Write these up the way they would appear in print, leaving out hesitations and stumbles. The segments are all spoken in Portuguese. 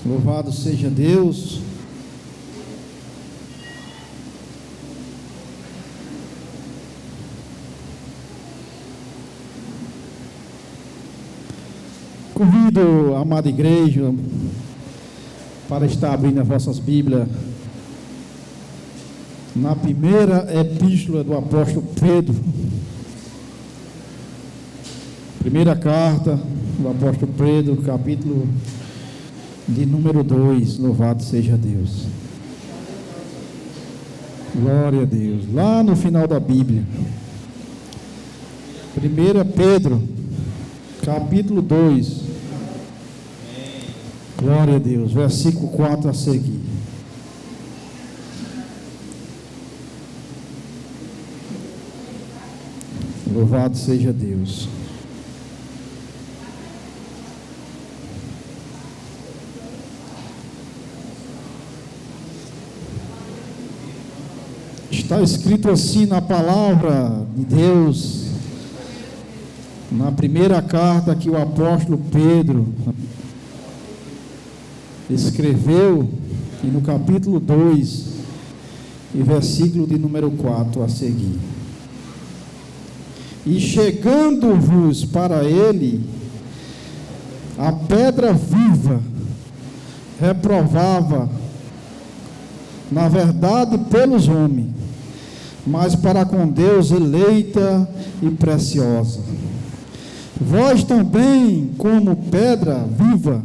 Louvado seja Deus. Convido a amada igreja para estar abrindo as vossas Bíblias na primeira epístola do apóstolo Pedro. Primeira carta do apóstolo Pedro, capítulo de número 2. Louvado seja Deus. Glória a Deus. Lá no final da Bíblia, 1 Pedro, capítulo 2. Glória a Deus. Versículo 4 a seguir. Louvado seja Deus. Está escrito assim na palavra de Deus, na primeira carta que o apóstolo Pedro escreveu, e no capítulo 2, e versículo de número 4 a seguir. E chegando-vos para ele, a pedra viva, reprovava, na verdade, pelos homens, mas para com Deus eleita e preciosa. Vós também, como pedra viva,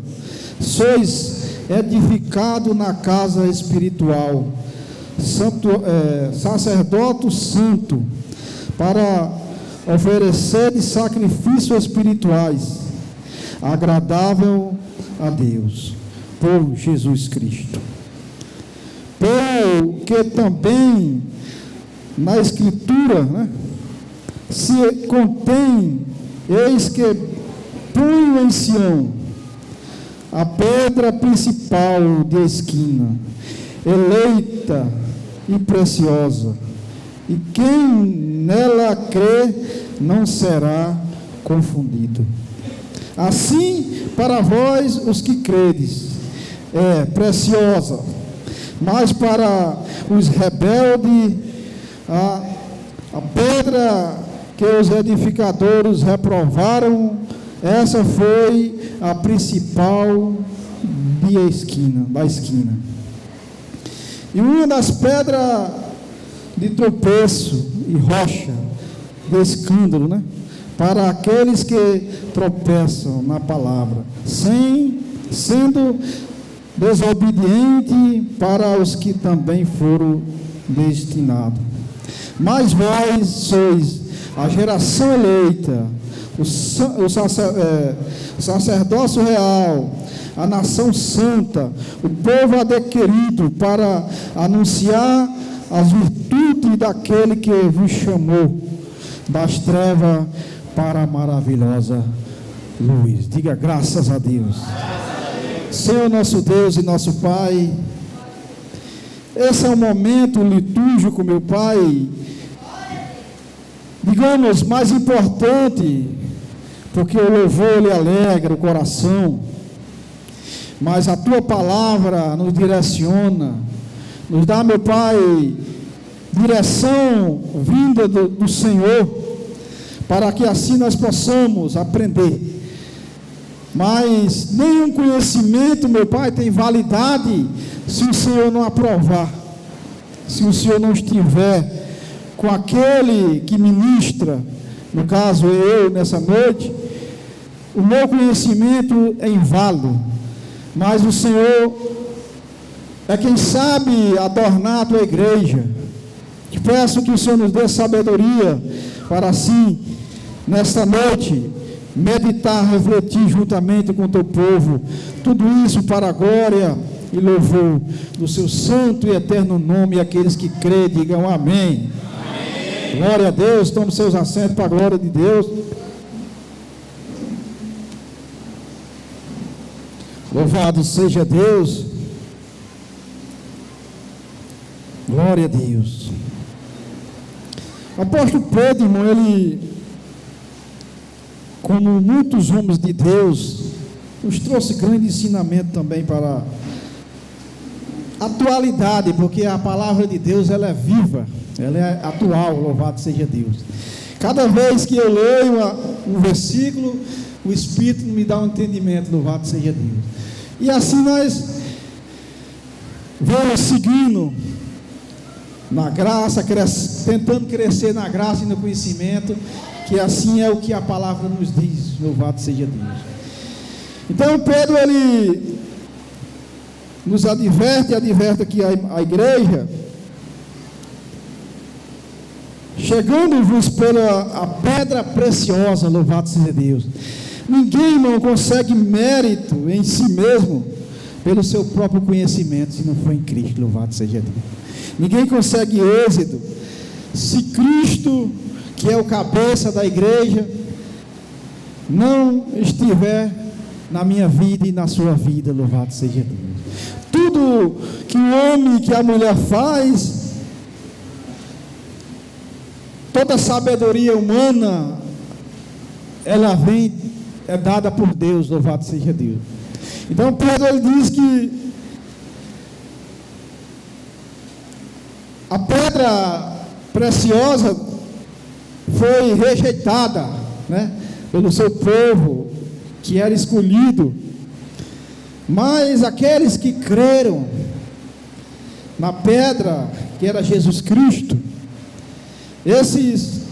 sois edificado na casa espiritual, sacerdote santo, para oferecer sacrifícios espirituais, agradável a Deus, por Jesus Cristo. Pelo que também na Escritura, se contém, eis que ponho em Sião a pedra principal de esquina, eleita e preciosa, e quem nela crê não será confundido. Assim, para vós os que credes, é preciosa, mas para os rebeldes, a pedra que os edificadores reprovaram, essa foi a principal da esquina. E uma das pedras de tropeço e rocha de escândalo, para aqueles que tropeçam na palavra, sendo desobediente para os que também foram destinados. Mas vós sois a geração eleita, o sacerdócio real, a nação santa, o povo adquirido, para anunciar as virtudes daquele que vos chamou das trevas para a maravilhosa luz. Diga graças a Deus. Senhor nosso Deus e nosso Pai, esse é um momento litúrgico, meu Pai, digamos, mais importante, porque o louvor lhe alegra o coração, mas a Tua palavra nos direciona, nos dá, meu Pai, direção vinda do Senhor, para que assim nós possamos aprender. Mas nenhum conhecimento, meu Pai, tem validade se o Senhor não aprovar, se o Senhor não estiver com aquele que ministra, no caso eu, nessa noite. O meu conhecimento é inválido, mas o Senhor é quem sabe adornar a Tua igreja. Te peço que o Senhor nos dê sabedoria, para assim, nesta noite, meditar, refletir juntamente com o Teu povo, tudo isso para a glória e louvor do Seu santo e eterno nome, e aqueles que crêem, digam amém. Glória a Deus. Tome seus assentos para a glória de Deus. Louvado seja Deus. Glória a Deus. O apóstolo Pedro, irmão, ele, como muitos homens de Deus, nos trouxe grande ensinamento também para a atualidade, porque a palavra de Deus ela é viva, ela é atual, louvado seja Deus. Cada vez que eu leio um versículo, o Espírito me dá um entendimento, louvado seja Deus. E assim nós vamos seguindo na graça, tentando crescer na graça e no conhecimento, que assim é o que a palavra nos diz, louvado seja Deus. Então Pedro ele nos adverte aqui a igreja, chegando-vos pela a pedra preciosa, louvado seja Deus. Ninguém, irmão, consegue mérito em si mesmo pelo seu próprio conhecimento, se não for em Cristo, louvado seja Deus. Ninguém consegue êxito se Cristo, que é o cabeça da igreja, não estiver na minha vida e na sua vida, louvado seja Deus. Tudo que o homem e que a mulher faz, toda sabedoria humana, ela é dada por Deus, louvado seja Deus. Então Pedro ele diz que a pedra preciosa foi rejeitada, né, pelo seu povo, que era escolhido, mas aqueles que creram na pedra, que era Jesus Cristo, esses,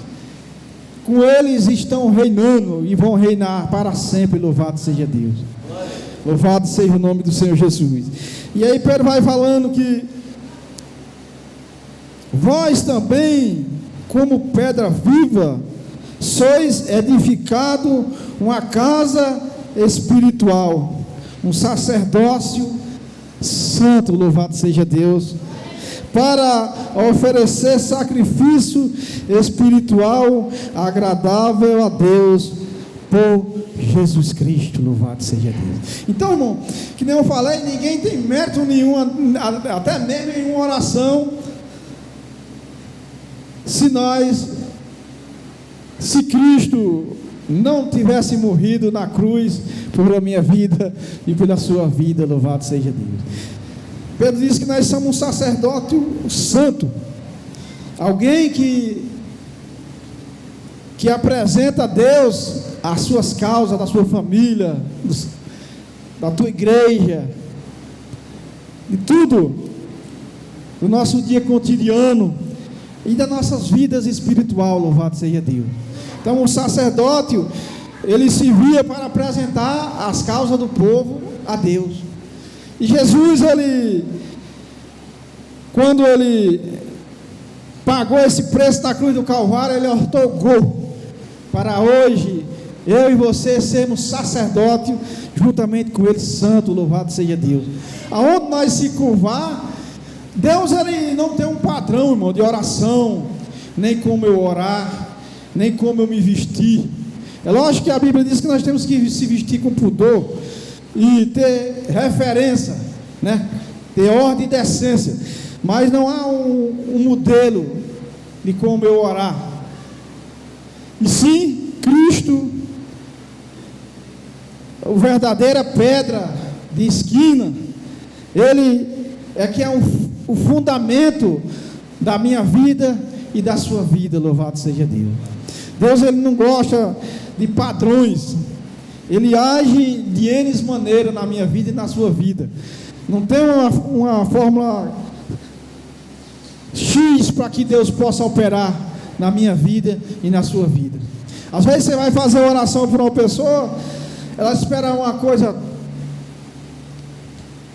com eles estão reinando e vão reinar para sempre, louvado seja Deus. Louvado seja o nome do Senhor Jesus. E aí Pedro vai falando que vós também, como pedra viva, sois edificado uma casa espiritual, um sacerdócio santo, louvado seja Deus, para oferecer sacrifício espiritual agradável a Deus por Jesus Cristo, louvado seja Deus. Então, irmão, que nem eu falei, ninguém tem mérito nenhum, até mesmo em uma oração, se Cristo não tivesse morrido na cruz por a minha vida e pela sua vida, louvado seja Deus. Pedro diz que nós somos um sacerdote santo, alguém que apresenta a Deus as suas causas, da sua família, da tua igreja, de tudo, do nosso dia cotidiano e das nossas vidas espiritual, louvado seja Deus. Então o sacerdote, ele servia para apresentar as causas do povo a Deus. E Jesus, quando ele pagou esse preço da cruz do Calvário, ele otorgou para hoje eu e você sermos sacerdote juntamente com ele santo, louvado seja Deus. Aonde nós se curvar, Deus ele não tem um padrão, irmão, de oração, nem como eu orar, nem como eu me vestir. É lógico que a Bíblia diz que nós temos que se vestir com pudor e ter referência, né? Ter ordem e decência, mas não há um modelo de como eu orar. E sim, Cristo, a verdadeira pedra de esquina, ele é que é o fundamento da minha vida e da sua vida, louvado seja Deus. Deus ele não gosta de padrões, ele age de N maneiras na minha vida e na sua vida. Não tem uma fórmula X para que Deus possa operar na minha vida e na sua vida. Às vezes você vai fazer uma oração para uma pessoa, ela espera uma coisa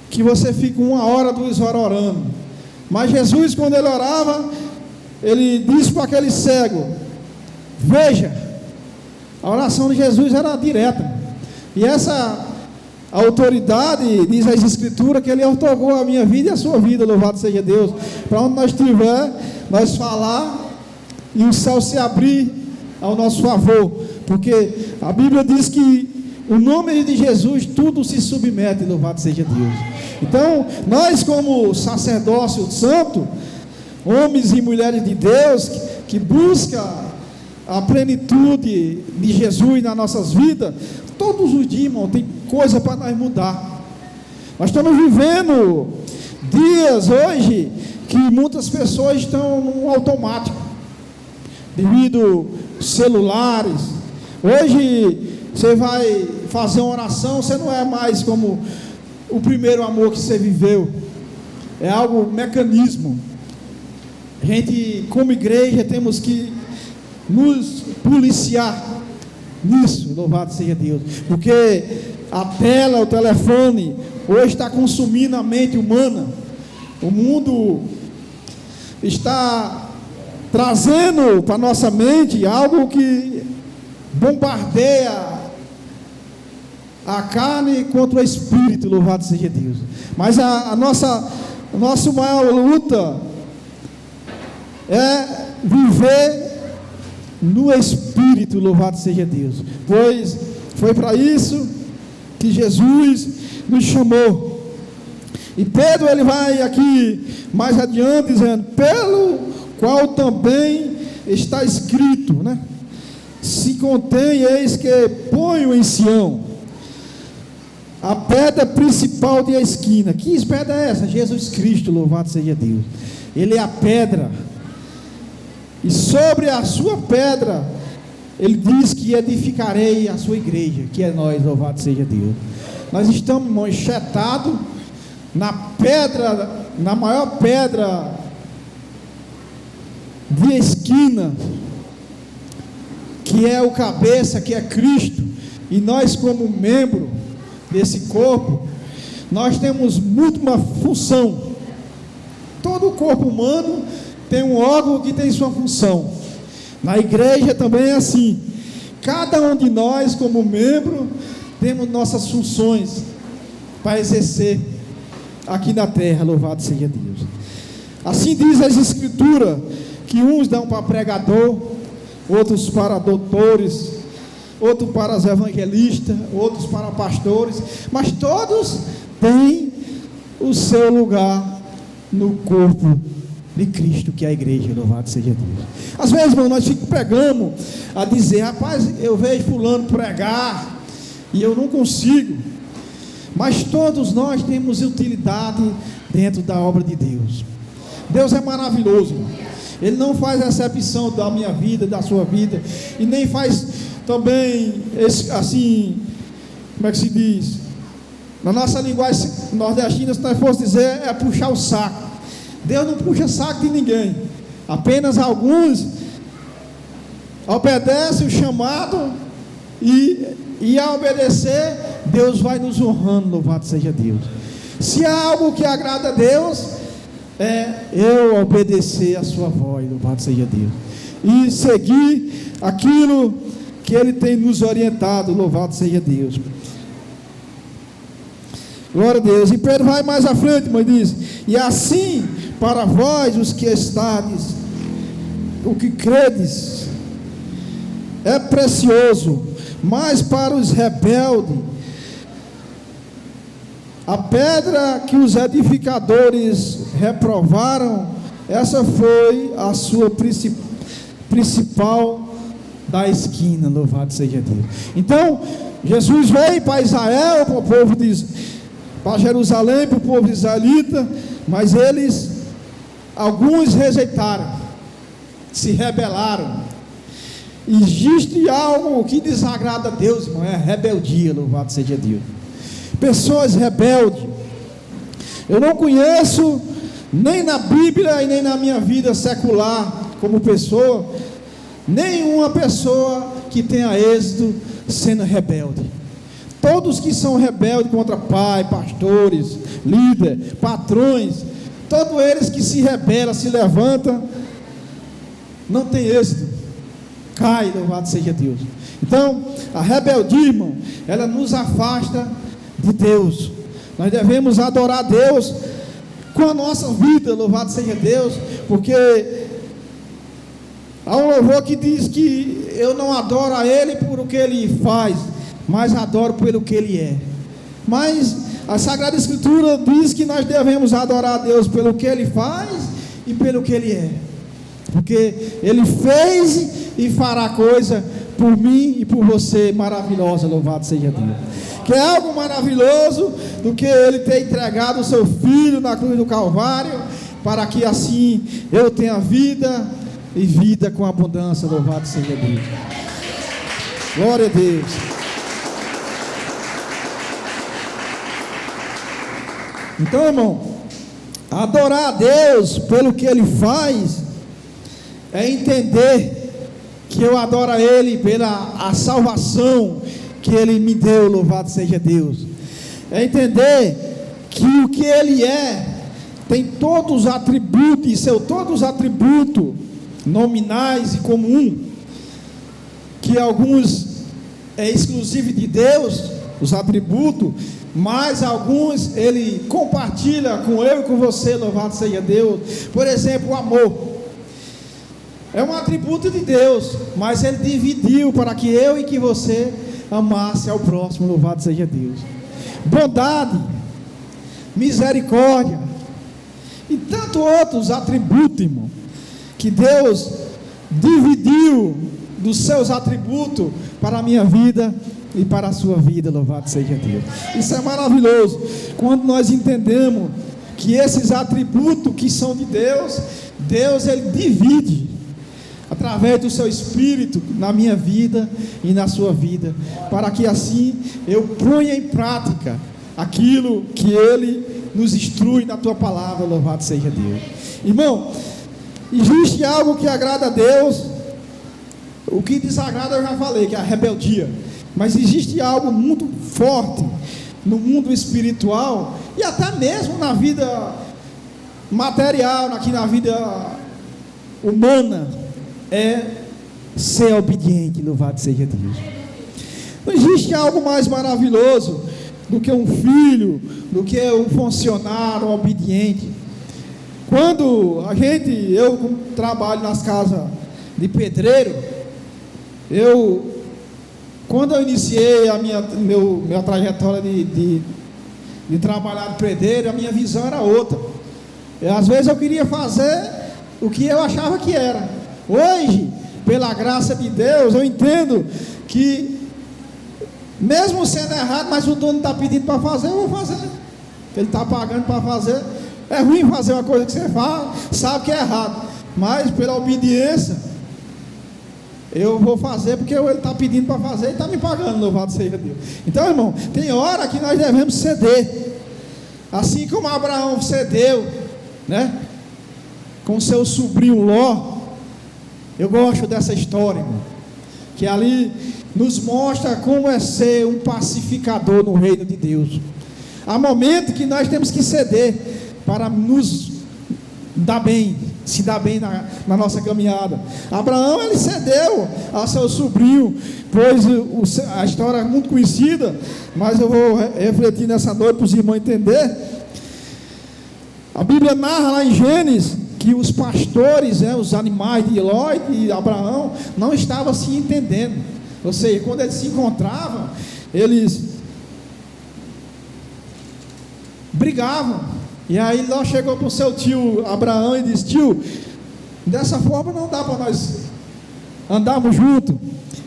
que você fica 1 hora, 2 horas orando. Mas Jesus, quando ele orava, ele disse para aquele cego: veja, a oração de Jesus era direta. E essa autoridade, diz as Escrituras, que ele otorgou a minha vida e a sua vida, louvado seja Deus. Para onde nós estiver, nós falar e o céu se abrir ao nosso favor, porque a Bíblia diz que o nome de Jesus tudo se submete, louvado seja Deus. Então nós, como sacerdócio santo, homens e mulheres de Deus que busca a plenitude de Jesus nas nossas vidas, todos os dias, irmão, tem coisa para nós mudar. Nós estamos vivendo dias hoje que muitas pessoas estão no automático, devido aos celulares. Hoje você vai fazer uma oração, você não é mais como o primeiro amor que você viveu, é algo mecanismo. A gente, como igreja, temos que nos policiar nisso, louvado seja Deus, porque a tela, o telefone, hoje está consumindo a mente humana. O mundo está trazendo para nossa mente algo que bombardeia a carne contra o espírito, louvado seja Deus. Mas a nossa maior luta é viver no espírito, louvado seja Deus, pois foi para isso que Jesus nos chamou. E Pedro, ele vai aqui mais adiante dizendo, pelo qual também está escrito, né? Se contém, eis que ponho em Sião a pedra principal de a esquina. Que pedra é essa? Jesus Cristo, louvado seja Deus. Ele é a pedra, e sobre a sua pedra ele diz que edificarei a sua igreja, que é nós, louvado seja Deus. Nós estamos, irmão, enxertados na pedra, na maior pedra de esquina, que é o cabeça, que é Cristo. E nós, como membro desse corpo, nós temos muito uma função. Todo o corpo humano tem um órgão que tem sua função. Na igreja também é assim. Cada um de nós, como membro, temos nossas funções para exercer aqui na terra, louvado seja Deus. Assim diz as escrituras, que uns dão para pregador, outros para doutores, outros para os evangelistas, outros para pastores, mas todos têm o seu lugar no corpo de Cristo, que é a igreja, louvado seja Deus. Às vezes, irmão, nós pegamos a dizer, rapaz, eu vejo fulano pregar e eu não consigo. Mas todos nós temos utilidade dentro da obra de Deus. Deus é maravilhoso, irmão. Ele não faz acepção da minha vida, da sua vida, e nem faz também assim, como é que se diz? Na nossa linguagem nordestina, se nós fosse dizer, é puxar o saco. Deus não puxa saco de ninguém, apenas alguns obedecem o chamado, e a obedecer, Deus vai nos honrando, louvado seja Deus. Se há algo que agrada a Deus, é eu obedecer a sua voz, louvado seja Deus, e seguir aquilo que Ele tem nos orientado, louvado seja Deus. Glória a Deus. E Pedro vai mais à frente, mas diz, e assim para vós os que estáis, o que credes, é precioso, mas para os rebeldes, a pedra que os edificadores reprovaram, essa foi a sua principal da esquina, louvado seja Deus. Então, Jesus veio para Israel, para o povo para Jerusalém, para o povo israelita, mas alguns rejeitaram, se rebelaram. Existe algo que desagrada a Deus, irmão, é a rebeldia, louvado seja Deus. Pessoas rebeldes, eu não conheço, nem na Bíblia e nem na minha vida secular, como pessoa, nenhuma pessoa que tenha êxito sendo rebelde. Todos que são rebeldes contra pai, pastores, líderes, patrões, todos eles que se rebelam, se levantam, não tem êxito, cai, louvado seja Deus. Então, a rebeldia, irmão, ela nos afasta de Deus. Nós devemos adorar a Deus com a nossa vida, louvado seja Deus, porque há um louvor que diz que eu não adoro a Ele por o que Ele faz, mas adoro pelo que Ele é. Mas a Sagrada Escritura diz que nós devemos adorar a Deus pelo que Ele faz e pelo que Ele é, porque Ele fez e fará coisa por mim e por você maravilhosa, louvado seja Deus. Que é algo maravilhoso do que Ele ter entregado o seu Filho na cruz do Calvário, para que assim eu tenha vida e vida com abundância, louvado seja Deus. Glória a Deus. Então, irmão, adorar a Deus pelo que Ele faz é entender que eu adoro a Ele pela a salvação que Ele me deu, louvado seja Deus. É entender que o que Ele tem todos os atributos, e são todos os atributos nominais e comum, que alguns é exclusivo de Deus, os atributos, mas alguns Ele compartilha com eu e com você, louvado seja Deus. Por exemplo, o amor é um atributo de Deus, mas Ele dividiu para que eu e que você amasse ao próximo, louvado seja Deus. Bondade, misericórdia e tantos outros atributos, irmão, que Deus dividiu dos seus atributos para a minha vida e para a sua vida, louvado seja Deus. Isso é maravilhoso, quando nós entendemos que esses atributos que são de Deus, Deus Ele divide através do seu Espírito na minha vida e na sua vida, para que assim eu ponha em prática aquilo que Ele nos instrui na tua palavra, louvado seja Deus. Irmão, existe algo que agrada a Deus, o que desagrada eu já falei, que é a rebeldia, mas existe algo muito forte no mundo espiritual e até mesmo na vida material, aqui na vida humana, é ser obediente, louvado seja Deus. Não existe algo mais maravilhoso do que um filho, do que um funcionário obediente. Quando eu trabalho nas casas de pedreiro, quando eu iniciei a minha trajetória de trabalhar de pedreiro, a minha visão era outra. Às vezes eu queria fazer o que eu achava que era. Hoje, pela graça de Deus, eu entendo que, mesmo sendo errado, mas o dono está pedindo para fazer, eu vou fazer. Ele está pagando para fazer. É ruim fazer uma coisa que você fala, sabe que é errado, mas pela obediência, eu vou fazer porque ele está pedindo para fazer e está me pagando, louvado seja Deus. Então, irmão, tem hora que nós devemos ceder, assim como Abraão cedeu, né, com seu sobrinho Ló. Eu gosto dessa história, irmão, que ali nos mostra como é ser um pacificador no reino de Deus. Há momentos que nós temos que ceder para nos dar bem, se dar bem na nossa caminhada. Abraão, ele cedeu ao seu sobrinho, pois a história é muito conhecida, mas eu vou refletir nessa noite para os irmãos entenderem. A Bíblia narra lá em Gênesis que os pastores, os animais de Ló e de Abraão não estavam se entendendo. Ou seja, quando eles se encontravam, eles brigavam. E aí Ló chegou para o seu tio Abraão e disse: tio, dessa forma não dá para nós andarmos juntos.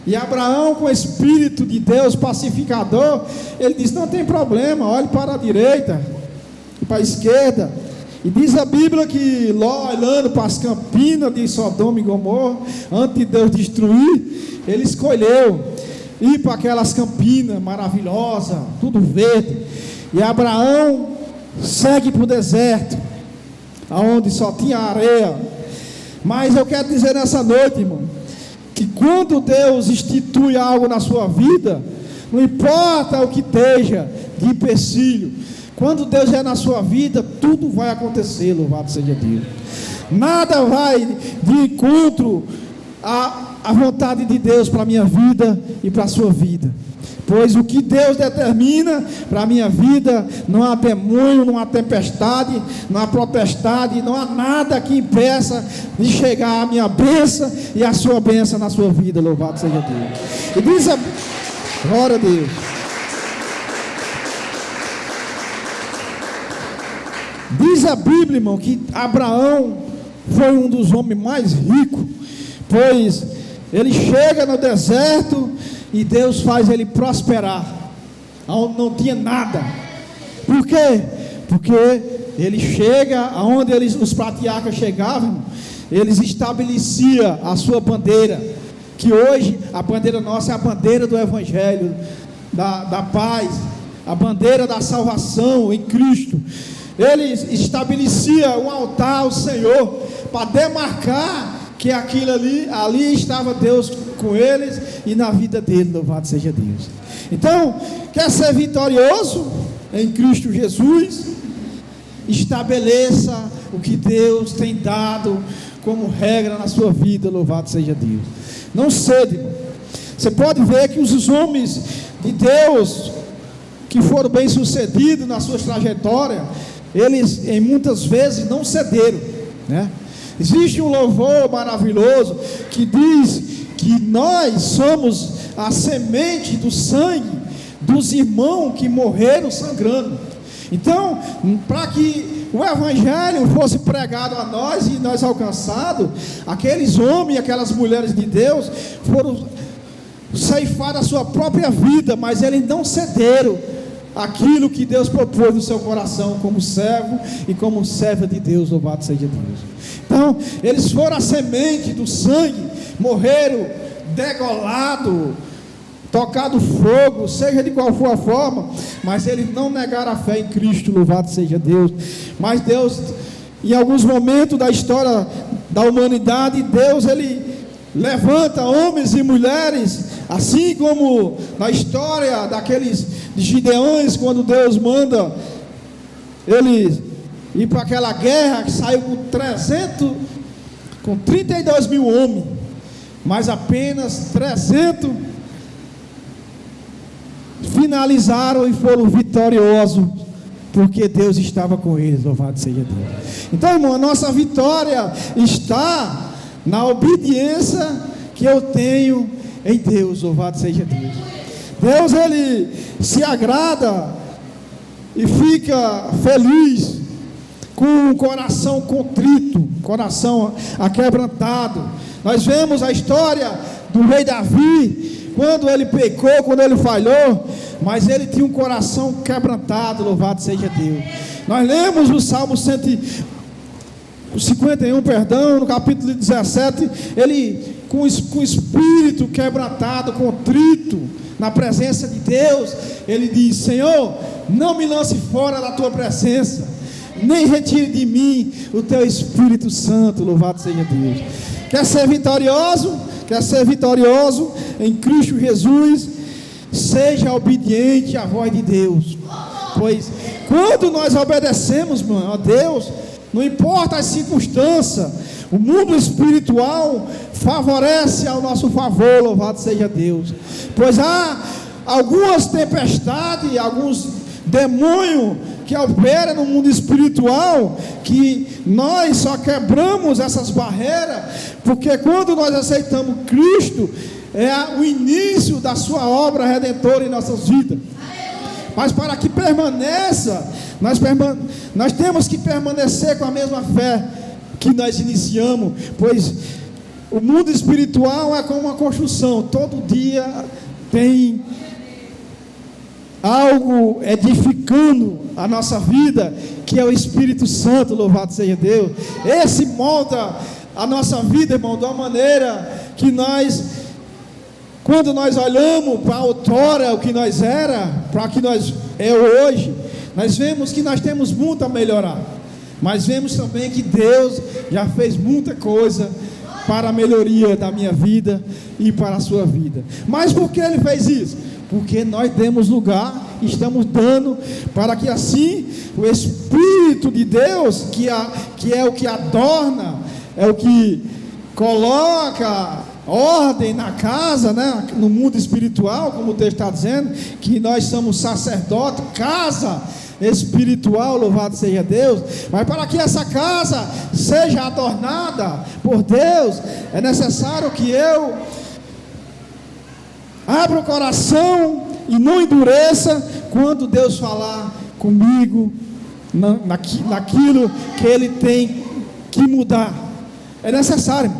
E Abraão, com o Espírito de Deus pacificador, ele disse: não tem problema, olhe para a direita e para a esquerda. E diz a Bíblia que Ló, olhando para as campinas de Sodoma e Gomorra, antes de Deus destruir, ele escolheu ir para aquelas campinas maravilhosas, tudo verde. E Abraão segue para o deserto, aonde só tinha areia. Mas eu quero dizer nessa noite, irmão, que quando Deus institui algo na sua vida, não importa o que esteja de empecilho, quando Deus é na sua vida, tudo vai acontecer, louvado seja Deus. Nada vai de encontro à vontade de Deus para a minha vida e para a sua vida. Pois o que Deus determina para a minha vida, não há demônio, não há tempestade, não há potestade, não há nada que impeça de chegar a minha bênção e a sua bênção na sua vida, louvado seja Deus. E diz a glória a Deus. Diz a Bíblia, irmão, que Abraão foi um dos homens mais ricos, pois ele chega no deserto e Deus faz ele prosperar, onde não tinha nada. Por quê? Porque ele chega aonde os patriarcas chegavam, eles estabeleciam a sua bandeira, que hoje a bandeira nossa é a bandeira do Evangelho, da paz, a bandeira da salvação em Cristo. Eles estabeleciam um altar ao Senhor, para demarcar que aquilo ali estava Deus com eles e na vida dele, louvado seja Deus. Então, quer ser vitorioso em Cristo Jesus? Estabeleça o que Deus tem dado como regra na sua vida, louvado seja Deus. Não cede. Você pode ver que os homens de Deus que foram bem sucedidos na sua trajetória, eles em muitas vezes não cederam, né? Existe um louvor maravilhoso que diz que nós somos a semente do sangue dos irmãos que morreram sangrando. Então, para que o Evangelho fosse pregado a nós e nós alcançados, aqueles homens e aquelas mulheres de Deus foram ceifar a sua própria vida, mas eles não cederam aquilo que Deus propôs no seu coração como servo e como serva de Deus, louvado seja Deus. Então, eles foram a semente do sangue, morreram degolado, tocado fogo, seja de qual for a forma, mas eles não negaram a fé em Cristo, louvado seja Deus. Mas Deus, em alguns momentos da história da humanidade, Deus, ele levanta homens e mulheres, assim como na história daqueles de Gideões, quando Deus manda ele ir para aquela guerra, que saiu com 32 mil homens, mas apenas 300 finalizaram e foram vitoriosos, porque Deus estava com eles, louvado seja Deus. Então, irmão, a nossa vitória está na obediência que eu tenho em Deus, louvado seja Deus. Deus, ele se agrada e fica feliz com o coração contrito, coração aquebrantado. Nós vemos a história do rei Davi, quando ele pecou, quando ele falhou, mas ele tinha um coração quebrantado, louvado seja Deus. Nós lemos o Salmo 51, no capítulo 17, ele com o espírito quebrantado, contrito, na presença de Deus, ele diz: Senhor, não me lance fora da tua presença, nem retire de mim o teu Espírito Santo, louvado seja Deus. Quer ser vitorioso? Quer ser vitorioso em Cristo Jesus? Seja obediente à voz de Deus, pois quando nós obedecemos, mano, a Deus, não importa as circunstâncias, o mundo espiritual favorece ao nosso favor, louvado seja Deus. Pois há algumas tempestades, alguns demônios que operam no mundo espiritual, que nós só quebramos essas barreiras, porque quando nós aceitamos Cristo, é o início da sua obra redentora em nossas vidas. Mas para que permaneça, nós temos que permanecer com a mesma fé que nós iniciamos, pois o mundo espiritual é como uma construção, todo dia tem algo edificando a nossa vida, que é o Espírito Santo, louvado seja Deus. Esse molda a nossa vida, irmão, de uma maneira que nós, quando nós olhamos para a outrora, o que nós era, para o que nós é hoje, nós vemos que nós temos muito a melhorar, mas vemos também que Deus já fez muita coisa para a melhoria da minha vida e para a sua vida. Mas por que Ele fez isso? Porque nós demos lugar, estamos dando, para que assim o Espírito de Deus, que é o que adorna, é o que coloca ordem na casa, né? No mundo espiritual, como o texto está dizendo, que nós somos sacerdotes, casa espiritual, louvado seja Deus. Mas para que essa casa seja adornada por Deus, é necessário que eu abra o coração e não endureça quando Deus falar comigo naquilo que Ele tem que mudar. É necessário.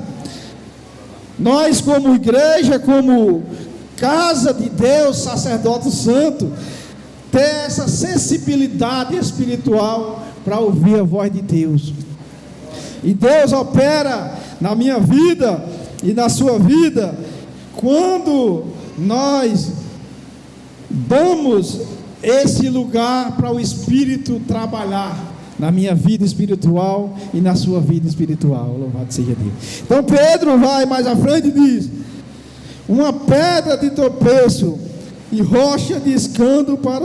nós como igreja, como casa de Deus, sacerdote santo, ter essa sensibilidade espiritual para ouvir a voz de Deus. E Deus opera na minha vida e na sua vida quando nós damos esse lugar para o Espírito trabalhar na minha vida espiritual e na sua vida espiritual. Louvado seja Deus. Então Pedro vai mais à frente e diz: uma pedra de tropeço e rocha de escândalo para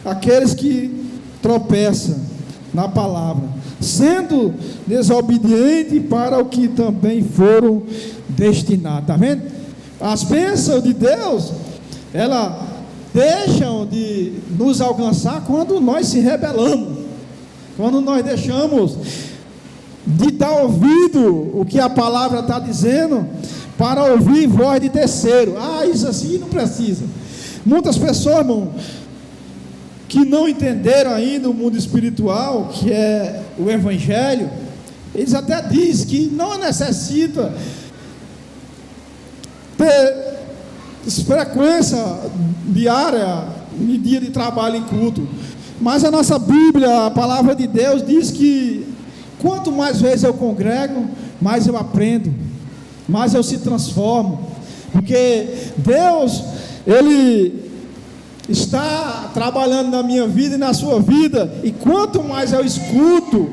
aqueles que tropeçam na palavra, sendo desobediente para o que também foram destinados. Está vendo? As bênçãos de Deus, elas deixam de nos alcançar quando nós se rebelamos, quando nós deixamos de dar ouvido o que a palavra está dizendo, para ouvir voz de terceiro. Isso assim não precisa. Muitas pessoas, irmão, que não entenderam ainda o mundo espiritual, que é o Evangelho, eles até dizem que não necessita ter frequência diária, em dia de trabalho e culto. Mas a nossa Bíblia, a palavra de Deus, diz que quanto mais vezes eu congrego, mais eu aprendo, mais eu se transformo, porque Deus, Ele está trabalhando na minha vida e na sua vida, e quanto mais eu escuto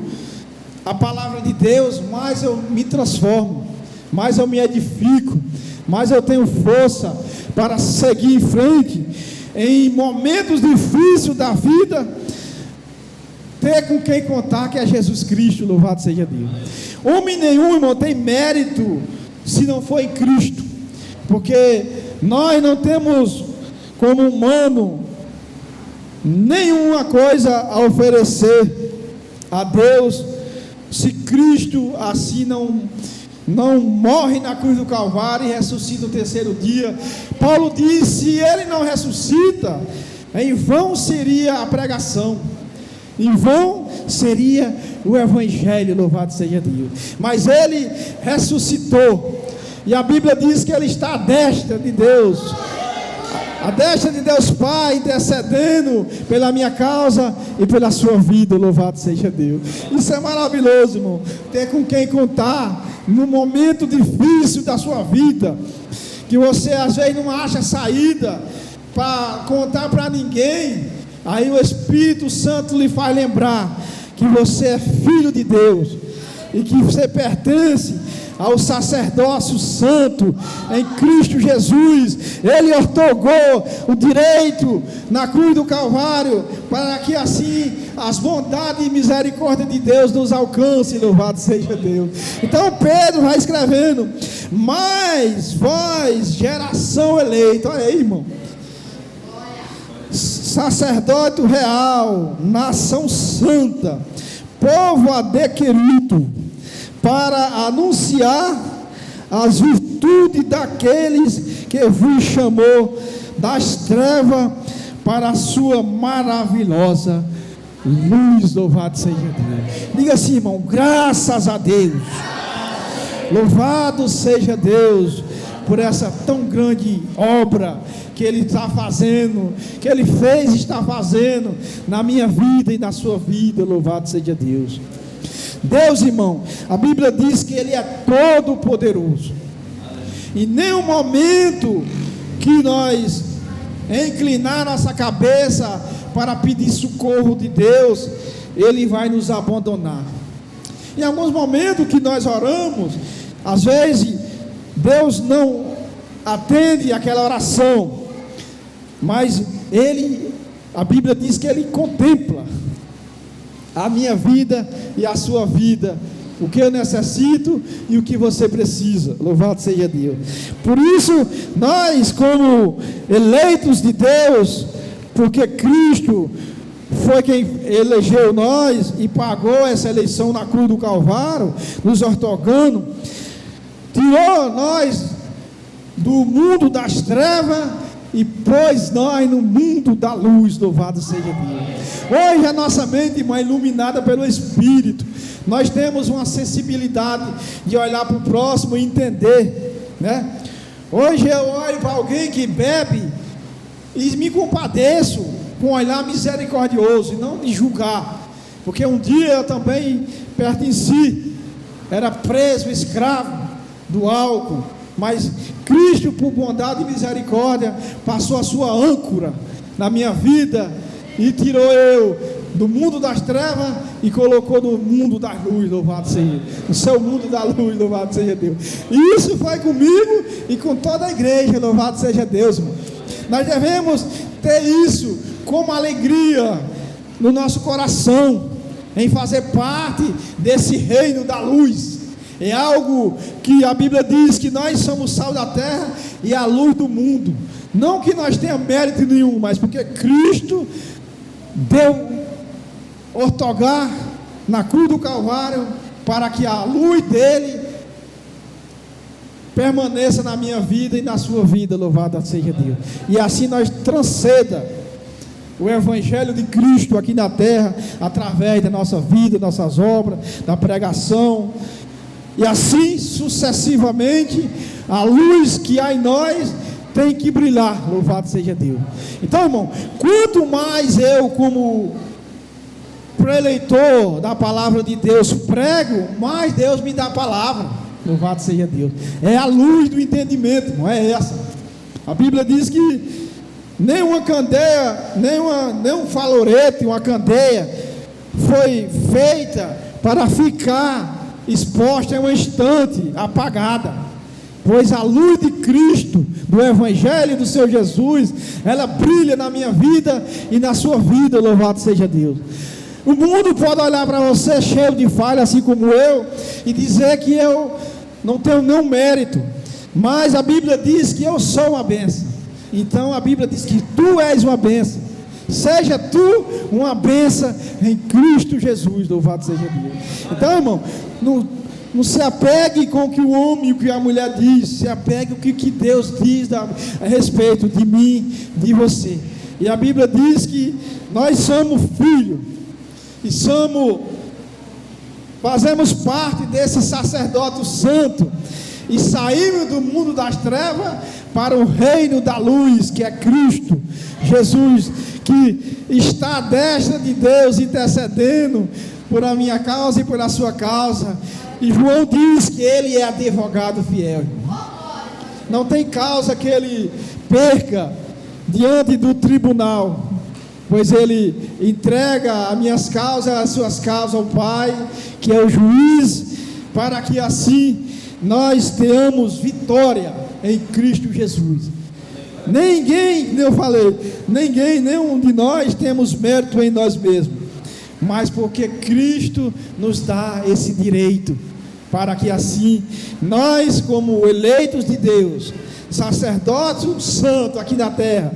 a palavra de Deus, mais eu me transformo, mais eu me edifico, mais eu tenho força para seguir em frente, em momentos difíceis da vida, ter com quem contar, que é Jesus Cristo. Louvado seja Deus. Homem nenhum, irmão, tem mérito se não for em Cristo, porque nós não temos como humano nenhuma coisa a oferecer a Deus, se Cristo assim não morre na cruz do Calvário e ressuscita no terceiro dia. Paulo diz: se ele não ressuscita, em vão seria a pregação, em vão seria o Evangelho. Louvado seja Deus. Mas ele ressuscitou, e a Bíblia diz que ele está à destra de Deus, a destra de Deus Pai, intercedendo pela minha causa e pela sua vida. Louvado seja Deus. Isso é maravilhoso, irmão, ter com quem contar no momento difícil da sua vida, que você às vezes não acha saída para contar para ninguém. Aí o Espírito Santo lhe faz lembrar que você é filho de Deus e que você pertence ao sacerdócio santo em Cristo Jesus. Ele otorgou o direito na cruz do Calvário, para que assim as bondades e misericórdia de Deus nos alcance. Louvado seja Deus. Então Pedro vai escrevendo: mas vós, geração eleita, olha aí, irmão, sacerdócio real, nação santa, povo adquirido, para anunciar as virtudes daqueles que vos chamou das trevas para a sua maravilhosa luz. Louvado seja Deus. Diga assim, irmão: graças a Deus. Louvado seja Deus por essa tão grande obra que Ele está fazendo, que Ele fez e está fazendo na minha vida e na sua vida. Louvado seja Deus. Deus, irmão, a Bíblia diz que Ele é todo poderoso, e nenhum momento que nós inclinar nossa cabeça para pedir socorro de Deus, Ele vai nos abandonar. Em alguns momentos que nós oramos, às vezes Deus não atende aquela oração, mas a Bíblia diz que Ele contempla a minha vida e a sua vida, o que eu necessito e o que você precisa. Louvado seja Deus. Por isso, nós, como eleitos de Deus, porque Cristo foi quem elegeu nós e pagou essa eleição na cruz do Calvário, nos otorgando, tirou nós do mundo das trevas e pôs nós no mundo da luz. Louvado seja Deus. Hoje a nossa mente, irmã, é iluminada pelo Espírito. Nós temos uma sensibilidade de olhar para o próximo e entender né? Hoje eu olho para alguém que bebe e me compadeço com um olhar misericordioso e não de julgar, porque um dia eu também pertenci, era preso, escravo do álcool, mas Cristo, por bondade e misericórdia, passou a sua âncora na minha vida e tirou eu do mundo das trevas e colocou no mundo das luzes, louvado seja Deus, no seu mundo da luz, louvado seja Deus. E isso foi comigo e com toda a igreja, louvado seja Deus, irmão. Nós devemos ter isso como alegria no nosso coração, em fazer parte desse reino da luz. É algo que a Bíblia diz que nós somos sal da terra e a luz do mundo. Não que nós tenhamos mérito nenhum, mas porque Cristo deu outorgar na cruz do Calvário para que a luz dele permaneça na minha vida e na sua vida, louvado seja Deus. E assim nós transcenda o Evangelho de Cristo aqui na terra, através da nossa vida, nossas obras, da pregação, e assim sucessivamente, a luz que há em nós tem que brilhar, louvado seja Deus. Então, irmão, quanto mais eu, como preleitor da palavra de Deus, prego, mais Deus me dá a palavra, louvado seja Deus. É a luz do entendimento, irmão, é essa. A Bíblia diz que nem uma candeia, nem um falorete, uma candeia foi feita para ficar exposta em um instante, apagada, pois a luz de Cristo, do Evangelho do Senhor Jesus, ela brilha na minha vida e na sua vida, louvado seja Deus. O mundo pode olhar para você cheio de falha, assim como eu, e dizer que eu não tenho nenhum mérito, mas a Bíblia diz que eu sou uma bênção. Então a Bíblia diz que tu és uma bênção. Seja tu uma bênção em Cristo Jesus, louvado seja Deus. Então, irmão, não se apegue com o que o homem e o que a mulher diz, se apegue com o que Deus diz a respeito de mim, de você. E a Bíblia diz que nós somos filhos e fazemos parte desse sacerdote santo e saímos do mundo das trevas para o reino da luz, que é Cristo Jesus, que está à destra de Deus, intercedendo por a minha causa e por a sua causa. E João diz que ele é advogado fiel. Não tem causa que ele perca diante do tribunal, pois ele entrega as minhas causas, as suas causas ao Pai, que é o juiz, para que assim nós tenhamos vitória em Cristo Jesus. Ninguém, eu falei, nenhum de nós temos mérito em nós mesmos, mas porque Cristo nos dá esse direito, para que assim nós, como eleitos de Deus, sacerdotes santos aqui na terra,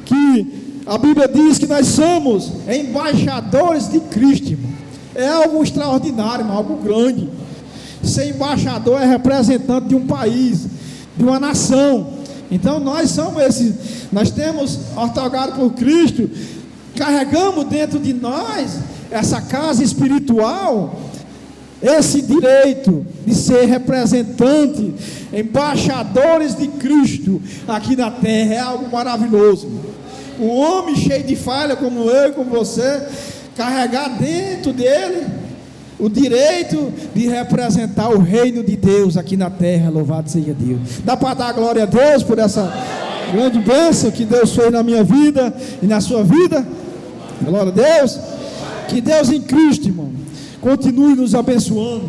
que a Bíblia diz que nós somos embaixadores de Cristo, irmão. É algo extraordinário, irmão, algo grande. Ser embaixador é representante de um país, de uma nação. Então nós somos nós temos outorgado por Cristo, carregamos dentro de nós essa casa espiritual, esse direito de ser representante, embaixadores de Cristo aqui na terra. É algo maravilhoso. Um homem cheio de falha como eu e como você, carregar dentro dele o direito de representar o reino de Deus aqui na terra, louvado seja Deus. Dá para dar glória a Deus por essa grande bênção que Deus fez na minha vida e na sua vida? Glória a Deus. Que Deus em Cristo, irmão, continue nos abençoando,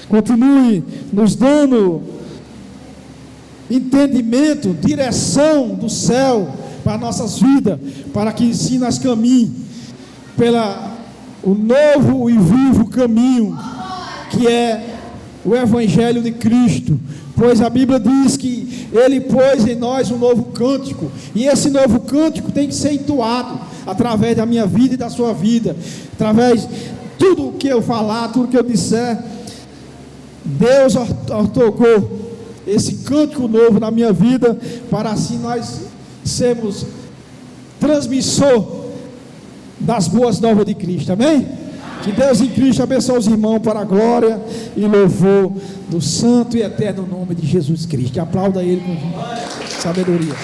continue nos dando entendimento, direção do céu para nossas vidas, para que sim nós caminhemos pela o novo e vivo caminho, que é o Evangelho de Cristo, pois a Bíblia diz que Ele pôs em nós um novo cântico, e esse novo cântico tem que ser entoado através da minha vida e da sua vida, através de tudo o que eu falar, tudo que eu disser. Deus outorgou esse cântico novo na minha vida, para assim nós sermos transmissor das boas novas de Cristo, amém? Que Deus em Cristo abençoe os irmãos para a glória e louvor do santo e eterno nome de Jesus Cristo. Que aplauda Ele com sabedoria.